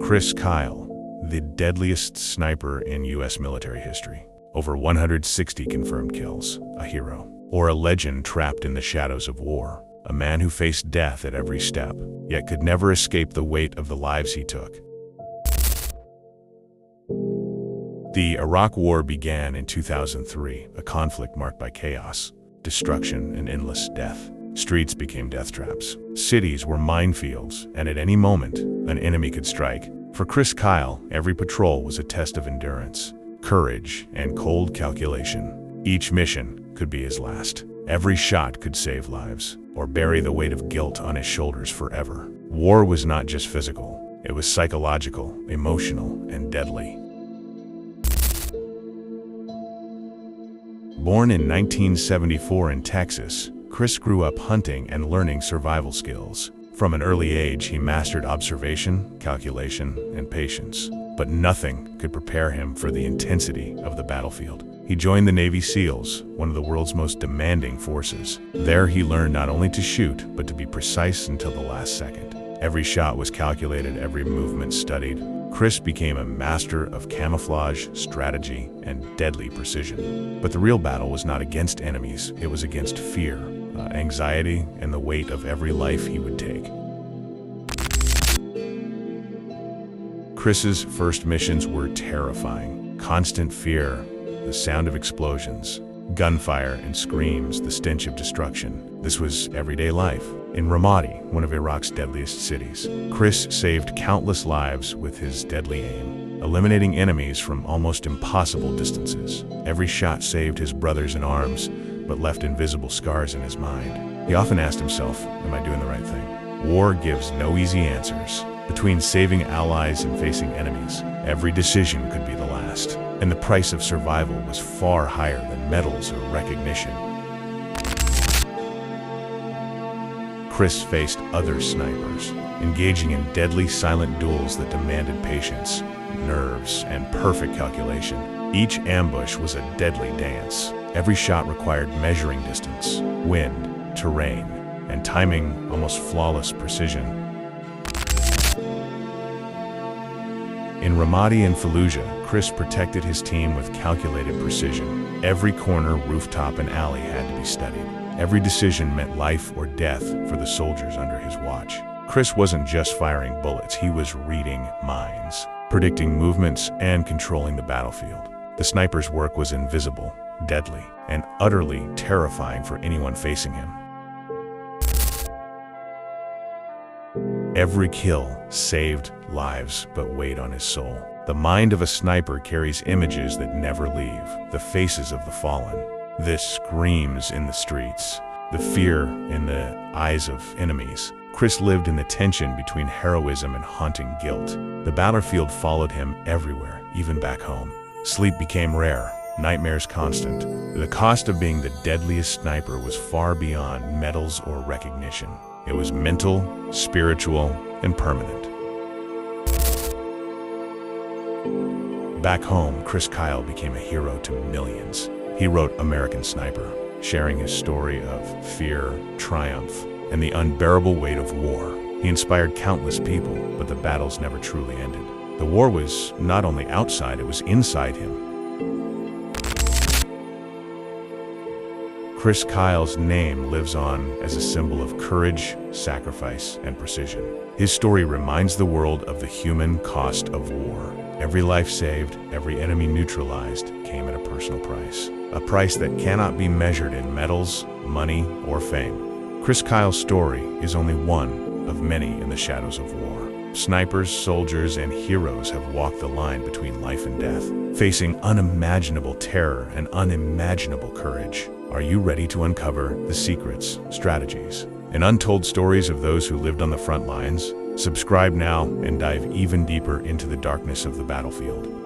Chris Kyle, the deadliest sniper in U.S. military history. Over 160 confirmed kills, a hero. Or a legend trapped in the shadows of war. A man who faced death at every step, yet could never escape the weight of the lives he took. The Iraq War began in 2003, a conflict marked by chaos, destruction, and endless death. Streets became death traps. Cities were minefields, and at any moment, an enemy could strike. For Chris Kyle, every patrol was a test of endurance, courage, and cold calculation. Each mission could be his last. Every shot could save lives, or bury the weight of guilt on his shoulders forever. War was not just physical, it was psychological, emotional, and deadly. Born in 1974 in Texas, Chris grew up hunting and learning survival skills. From an early age, he mastered observation, calculation, and patience. But nothing could prepare him for the intensity of the battlefield. He joined the Navy SEALs, one of the world's most demanding forces. There he learned not only to shoot, but to be precise until the last second. Every shot was calculated, every movement studied. Chris became a master of camouflage, strategy, and deadly precision. But the real battle was not against enemies, it was against fear, anxiety, and the weight of every life he would take. Chris's first missions were terrifying. Constant fear, the sound of explosions, gunfire and screams, the stench of destruction. This was everyday life. In Ramadi, one of Iraq's deadliest cities, Chris saved countless lives with his deadly aim, eliminating enemies from almost impossible distances. Every shot saved his brothers in arms, but left invisible scars in his mind. He often asked himself, am I doing the right thing? War gives no easy answers. Between saving allies and facing enemies, every decision could be the last, and the price of survival was far higher than medals or recognition. Chris faced other snipers, engaging in deadly silent duels that demanded patience, nerves, and perfect calculation. Each ambush was a deadly dance. Every shot required measuring distance, wind, terrain, and timing almost flawless precision. In Ramadi and Fallujah, Chris protected his team with calculated precision. Every corner, rooftop, and alley had to be studied. Every decision meant life or death for the soldiers under his watch. Chris wasn't just firing bullets, he was reading minds, predicting movements, and controlling the battlefield. The sniper's work was invisible, deadly, and utterly terrifying for anyone facing him. Every kill saved lives but weighed on his soul. The mind of a sniper carries images that never leave, the faces of the fallen, the screams in the streets, the fear in the eyes of enemies. Chris lived in the tension between heroism and haunting guilt. The battlefield followed him everywhere, even back home. Sleep became rare, nightmares constant. The cost of being the deadliest sniper was far beyond medals or recognition. It was mental, spiritual, and permanent. Back home, Chris Kyle became a hero to millions. He wrote American Sniper, sharing his story of fear, triumph, and the unbearable weight of war. He inspired countless people, but the battles never truly ended. The war was not only outside, it was inside him. Chris Kyle's name lives on as a symbol of courage, sacrifice, and precision. His story reminds the world of the human cost of war. Every life saved, every enemy neutralized came at a personal price. A price that cannot be measured in medals, money, or fame. Chris Kyle's story is only one of many in the shadows of war. Snipers, soldiers, and heroes have walked the line between life and death, facing unimaginable terror and unimaginable courage. Are you ready to uncover the secrets, strategies, and untold stories of those who lived on the front lines? Subscribe now and dive even deeper into the darkness of the battlefield.